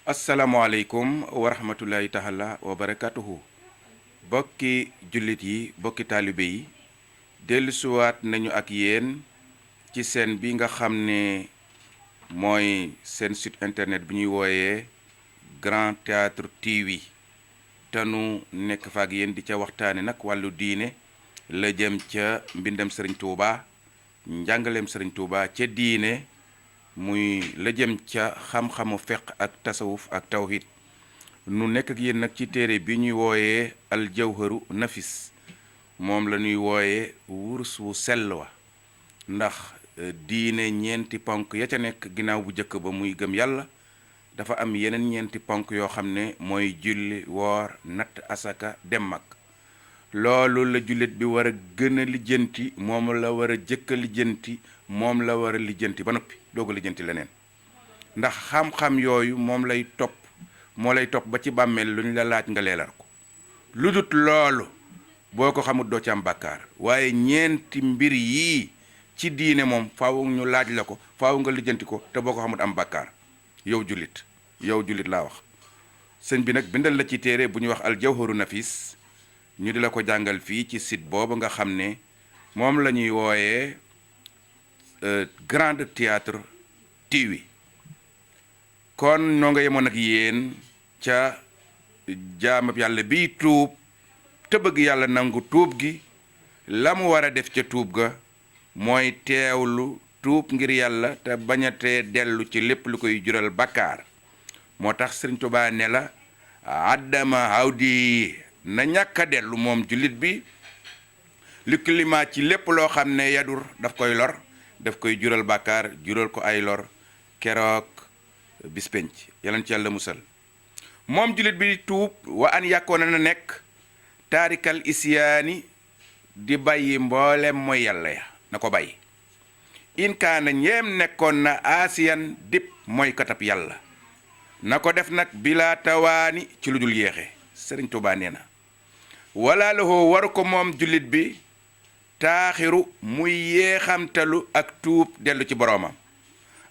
asalaamaaleykum wa rahmatullahi taala wa barakatuhu bokki jullit yi bokki taalibe yi dellusiwaat nañu ak yéen ci seen bi nga xam ne mooy seen site internet bi ñuy wooyee Grand Théâtre TV te nu nekk fa ak yéen di ca waxtaane nag wàllu diine la jëm ca mbindam Serigne Touba njàngaleem Serigne Touba ca diine muy la jëm ca xam-xamu fiqh ak tasawuf ak tawhid nu nekk ak yéen nag ci téere bi ñuy wooyee al jawharu nafis moom la ñuy wooyee wurus wu sell wa ndax diine ñeenti ponk ya ca nekk ginnaaw bu jëkk ba muy gëm yàlla dafa am yeneen ñeenti ponk yoo xam ne mooy julli woor natt asaka dem mag loolu la jullit bi war a gën a lijjanti moom la war a jëkk a lijjanti moom la war a lijjanti ba noppi doog a lijjanti leneen ndax xam-xam yooyu moom lay topp moo lay topp ba ci bàmmeel lu ñu la laaj nga leeral ko lu dut loolu boo ko xamut doo ci am bàkkaar waaye ñeenti mbir yii ci diine moom faaw ñu laaj la ko faaw nga lijjanti ko te boo ko xamut am bàkkaar yow jullit laa wax sëñ bi nag bindal la ci téere bu ñuy wax al jawharu nafis ñu di la ko jàngal fii ci site boobu nga xam ne moom la ñuy wooyee Grand Théâtre TV kon noo nga yemoon ak yéen ca jaamab yàlla biy tuub te bëgg yàlla nangu tuub gi la mu war a def ca tuub ga mooy teewlu tuub ngir yàlla te bañatee dellu ci lépp lu koy jural bakkaar moo tax Sëriñ Tuubaa ne la addama hawdi na ñàkk a dellu moom jullit bi li climat ci lépp loo xam ne yadur daf koy lor daf koy jural bàkkaar jural ko ay lor keroog bis penc yàlla ci yàlla musal moom jullit bi tuub wa an yàkkoona na nekk taarikal isyaani di bàyyi mboolem mooy yàlla ya na ko bàyyi in kaana ñeem nekkoon na asiyan dip mooy katab yàlla na ko def nag bila tawaani ci lu dul yéexe Sëriñ Tuubaa nee na wala lahu waru ko moom jullit bi taaxiru muy yéexamtalu ak tuub dellu ci boroomam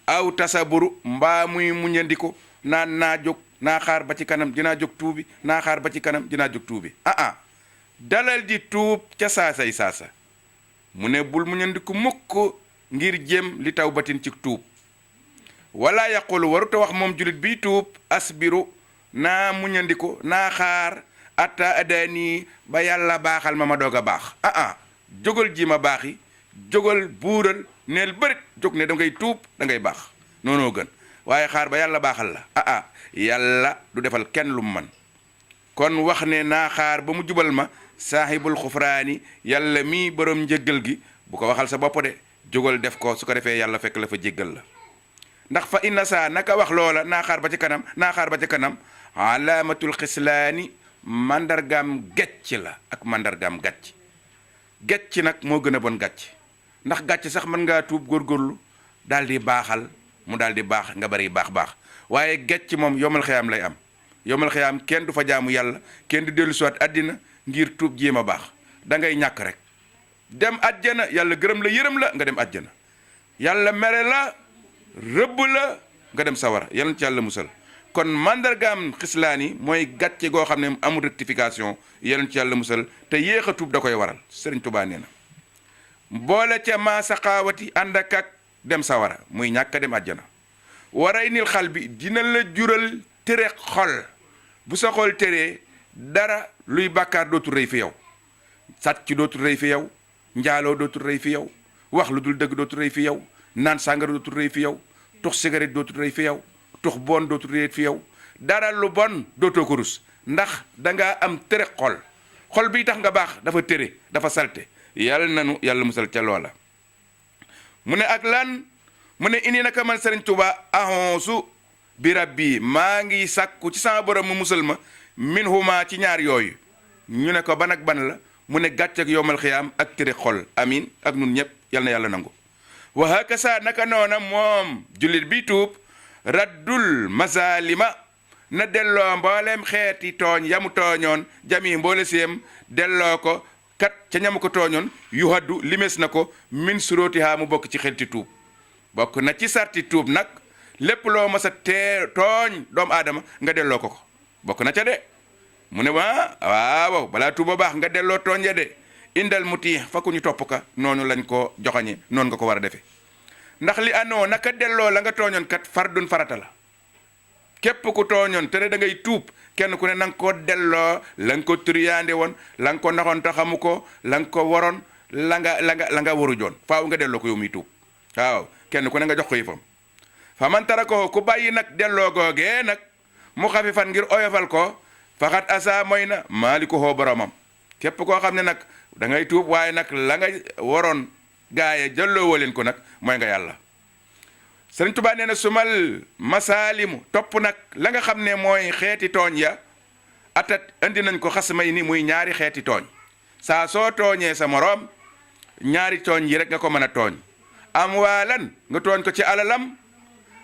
aw tasaburu mbaa muy muñandiko naan naa jóg naa xaar ba ci kanam dinaa jóg tuubi naa xaar ba ci kanam dinaa jóg tuubi dalal di tuub ca saasay saasa mu ne bul muñandiku mukk ngir jëm li taw batin ci tuub wala yaqulu waruta wax moom jullit bi tuub asbiru naa muñandiko naa xaar atta adani ba yàlla baaxal ma doog a baax jógal ji ma baax yi jógal buural neel bërit jóg ne da ngay tuub da ngay baax noonoo gën waaye xaar ba yàlla baaxal la yàlla du defal kenn lu mu man kon wax ne naa xaar ba mu jubal ma saahibul xufraani yàlla mii borom njëggal gi bu ko waxal sa bopp de jógal def ko su ko defee yàlla fekk la fa jéggal la ndax fa inna saa naka wax loola naa xaar ba ci kanam naa xaar ba ci kanam alaamatul xislaani mandargaam gàcc la ak mandargaam gàcc nag moo gën a bon gàcc ndax gàcc sax mën ngaa tuub góorgóorlu daal di baaxal mu daal di baax nga bari baax waaye gàcc moom yomal xiyaam lay am yomal xiyaam kenn du fa jaamu yàlla kenn du dellu siwaat àddina ngir tuub jéem a baax da ngay ñàkk rek dem àjjana yàlla gërëm la yërëm la nga dem àjjana yàlla mere la rëbb la nga dem sawara yàlla ci yàlla musal kon mandargaam xislaan yi mooy gàcce goo xam ne amul rectification yàlla ci yàlla musal te yéex a tuub da koy waral Sëriñ Tuubaa nee na boole ca maa saqaawati ànd ak dem sawara muy ñàkk a dem àjjana waray nil xal bi dina la jural tere xol bu sa xol teree dara luy bàkkaar dootul rëy fi yow sàcc dootul rëy fi yow njaaloo dootul rëy fi yow wax lu dul dëgg dootul rëy fi yow naan sàngara dootul rëy fi yow tux cigarette dootul rëy fi yow tux bon dootul rëy fi yow dara lu bon dootoo ko rus ndax dangaa am tere xol bi tax nga baax dafa tere dafa salte yàlla musal ca loola mu ne ak lan mu ne indi naka man Sëriñ Tuubaa ahonsu bi rabbi maa ngi sàkku ci sama borom mu musal ma min huma ci ñaar yooyu ñu ne ko ban ak ban la mu ne gàcce ak yowmal xiyaam ak tere xol amin ak nun ñëpp yal na yàlla nangu wa hakasa naka noona moom jullit bi tuub raddul mazalima na delloo mboolem xeeti tooñ yamu tooñoon jami mboole séem delloo ko kat ca ñamu ko tooñoon yu haddu limes na ko min suróotihaa mu bokk ci xelti tuub bokk na ci sarti tuub nag lépp loo mas a tooñ doomu aadama nga delloo ko bokk na ca de mu ne waaw balaa tuuba baax nga delloo tooñ ya de indal muti fa ku ñu topp ka noonu lañ ko joxañe noonu nga ko war a defee ndax li anoo naka delloo la nga tooñoon kat fardun farata la képp ku tooñoon te ne da ngay tuub kenn ku ne na nga ko delloo la nga ko turiyaande woon la nga ko naxoon te xamu ko la nga ko waroon la nga waru joon faaw nga delloo ko yow muy tuub waaw kenn ku ne nga jox ko yëfam fa man tara ko ku bàyyi nag delloo googee nag mu xafi fan ngir oyofal ko faxat asa mooy na maaliku hoo boromam képp koo xam ne nag da ngay tuub waaye nag la nga waroon gaaye jëlloo leen ko nag mooy nga yàlla Sëriñ Tuubaa nee na sumal masaalimu topp nag la nga xam ne mooy xeeti tooñ ya atat andi nañ ko xas may ni muy ñaari xeeti tooñ saa soo tooñee sa moroom ñaari tooñ yi rek nga ko mën a tooñ am waalan nga tooñ ko ci alalam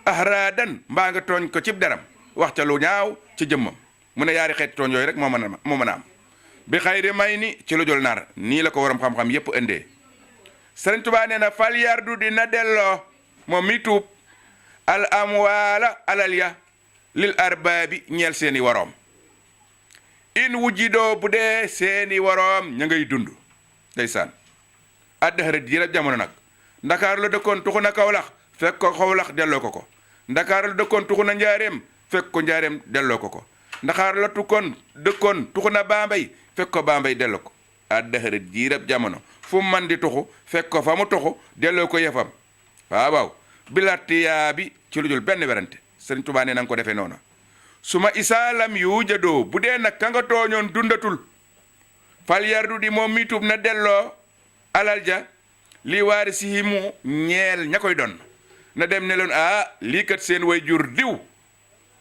ahraadan mbaa nga tooñ ko cib deram wax ca lu ñaaw ci jëmmam mu ne yaari xeeti tooñ yooyu rek moo mën a am bi xayri may ni ci lu jul nar nii la ko waram xam-xam yépp indee Sëriñ Tuubaa nee na fal yardu dina delloo moom mi tuub al amwaala alal ya lil arbaabi ñeel seeni waroom in wujjidoo bu dee seeni waroom ña ngay dund ndeysaan addahara diirab jamono nag ndakaar la dëkkoon tuxu na Kawlax fekk ko Kawlax delloo ko ndakaar la dëkkoon tuxu na Njaareem fekk ko Njaareem delloo ko ndakaar la dëkkoon tuxu na Bambey fekk ko Bambey delloo ko addahara diirab jamono fu man di tuxu fekk ko fa mu tuxu delloo ko yëfam waaw bilattiyaa bi ci lu jul benn werante Sëriñ Tuubaa ne na nga ko defee noonu suma isaalam yu jadoo bu dee nag ka nga tooñoon dundatul fal yardu di moom mi tuub na delloo alal ja li waari si mu ñeel ña koy doon na dem ne leen lii kat seen way jur diw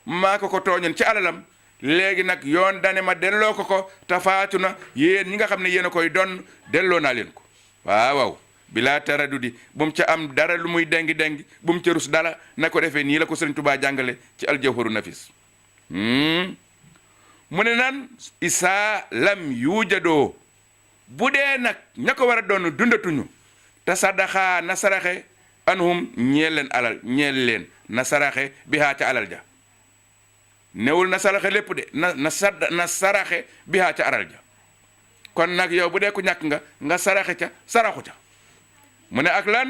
maa ko tooñoon ci alalam léegi nag yoon dane ma delloo ko te faatu na yéen ñi nga xam ne yéen a koy doon delloo naa leen ko waaw bilaa taradudi bu mu ca am dara lu muy dengi bu mu ca rus dara na ko defee nii la ko Sëriñ Tuubaa jàngale ci aljawharu nafis mu ne nan isaa lam yuujadoo bu dee nag ña ko war a doon dundatuñu te sadaxaa na saraxe anhum ñeel leen alal ñeel leen na saraxe bi haa ca alal ja newul na saraxe lépp de na saraxe bi haa ca alal ja kon nag yow bu dee ku ñàkk nga saraxe ca saraxu ca mu ne ak lan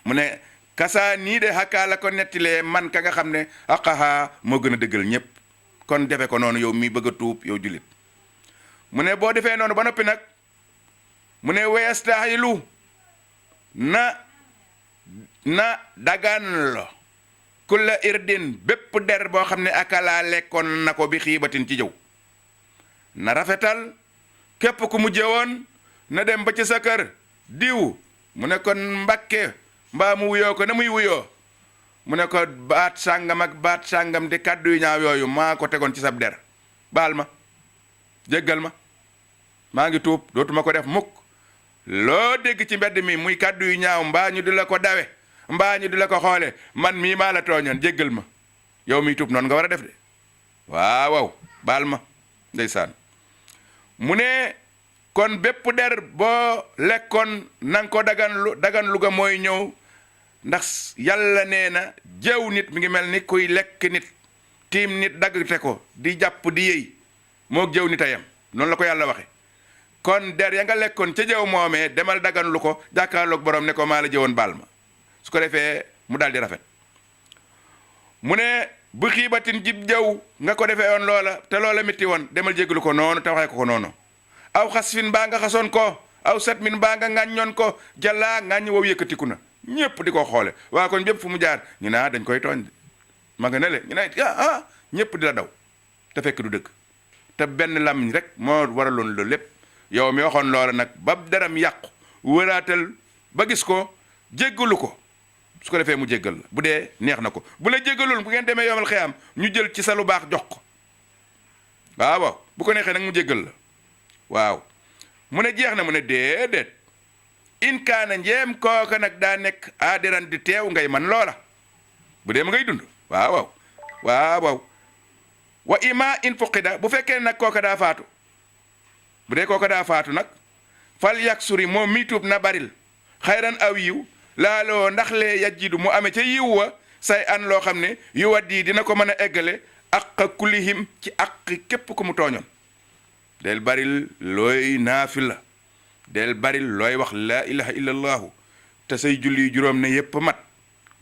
mu ne kasaa nii de xakkaa la ko nettilee man ka nga xam ne aqaha moo gën a dëggal ñépp kon defe ko noonu yow mi bëgg a tuub yow jullit mu ne boo defee noonu ba noppi nag mu ne weyastahilu na dagan lo kulla irdin bépp der boo xam ne akalaa lekkoon na ko bi xiibatin ci jëw na rafetal képp ku mu jëwoon na dem ba ci sa kër diw mu ne kon Mbàkke mbaa mu wuyoo ko na muy wuyoo mu ne ko baat sàngam ak baat sàngam di kàddu yu ñaaw yooyu maa ko tegoon ci sab der baal ma jéggal ma maa ngi tuub dootuma ko def mukk loo dégg ci mbedd mi muy kàddu yu ñaaw mbaa ñu di la ko dawe mbaa ñu di la ko xoole man mii maa la tooñoon jéggal ma yow miy tuub noonu nga war a def de waaw baal ma ndeysaan mu ne kon bépp der boo lekkoon nanga ko dagan lu ga mooy ñëw ndax yàlla nee na jëw nit mi ngi mel ni kuy lekk nit tiim nit daggte ko di jàpp di yëy moo jëw nit a yem noonu la ko yàlla waxe kon der ya nga lekkoon ca jëw moomee demal dagan lu ko jàkkaarloog borom ne ko maa la jëwoon baal ma su ko defee mu daal di rafet mu ne bu xiibatin jib jëw nga ko defee woon loola te loola mitti woon demal jéggalu ko noonu te waxee ko noonu aw xas fin mbaa nga xasoon ko aw sat min mbaa nga ŋàññoon ko jàllaa ŋàññ wow yëkkatiku na ñëpp di ko xoole waa kon bépp fu mu jaar ñu ne dañ koy tooñ ma nga ne le ñu ne ñëpp di la daw te fekk du dëgg te benn làmmiñ rek moo waraloon loolu lépp yow mi waxoon loola nag ba daram yàqu wëraatal ba gis ko jéggalu ko su ko defee mu jéggal la bu dee neex na ko bu la jéggalul bu ngeen demee yomal xiyaam ñu jël ci sa lu baax jox ko waaw bu ko neexee nag mu jéggal la waaw mu ne jeex na mu ne déedéet in kaana njeem kooka nag daa nekk aadiran di teew ngay man loola bu dee ma ngay dund waaw wa ima in fuqida bu fekkee nag kooka daa faatu bu dee kooka daa faatu nag fal yaksuri moom mi tuub na baril xayran aw yiw laaloo ndax lee yajjidu mu amee ca yiw wa say an loo xam ne yu waddi dina ko mën a eggale ak kulihim ci ak képp ku mu tooñoon del baril looy naafila del baril looy wax laa ilaha illallahu te say julli juróom ne yépp mat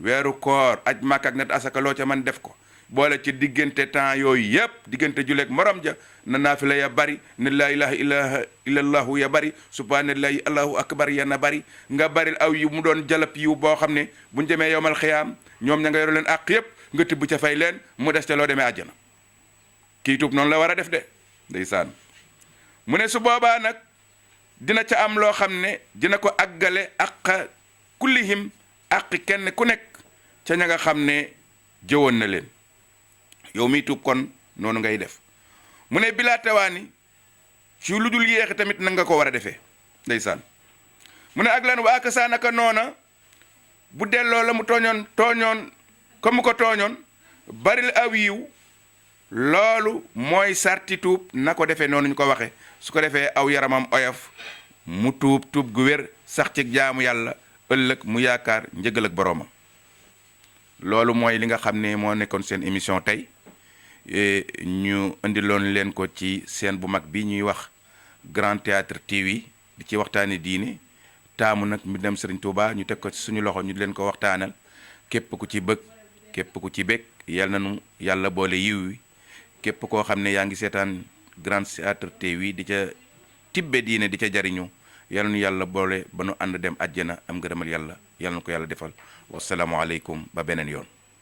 weeru koor aj Makka ak net asaka loo ca man def ko boole ci diggante temps yooyu yépp diggante juleeg morom ja na naafila ya bari ne laa ilaha illallahu ya bari subhanallahi allahu akbar ya na bari nga baril aw yu mu doon jalap yiw boo xam ne buñ demee yowmal xiyaam ñoom ña nga yoru leen àq yépp nga tibb ca fay leen mu des te loo demee àjjana kii tuub noonu la war a def de ndeysaan mu ne su boobaa nag dina ca am loo xam ne dina ko àggale ak kullihim ak kenn ku nekk ca ña nga xam ne jëwoon na leen yow mi tuub kon noonu ngay def mu ne bilaa tawaani ci lu dul yéexe tamit na nga ko war a defee ndeysaan mu ne ak lan waa ka saa naka noona bu delloo la mu tooñoon comme mu ko tooñoon baril aw yiw loolu mooy sarti tuub na ko defee noonu ñu ko waxe su ko defee aw yaramam oyof mu tuub gu wér sax ci jaamu yàlla ëllëg mu yaakaar njëgal ak boroomam loolu mooy li nga xam ne moo nekkoon seen émission tey ñu indiloon leen ko ci seen bu mag bi ñuy wax Grand Théâtre TV di ci waxtaane diine taamu nag mbindam Sëriñ Tuuba ñu teg ko ci suñu loxo ñu di leen ko waxtaanal képp ku ci bëgg képp ku ci bég yal nañu yàlla boole yiw wi képp koo xam ne yaa ngi seetaan Grand Théâtre TV di ca tibbe diine di ca jariñu yal nañu yàlla boole ba nu ànd dem àjjana am ngërëmal yàlla yal na ko yàlla defal wasalaamu aleykum ba beneen yoon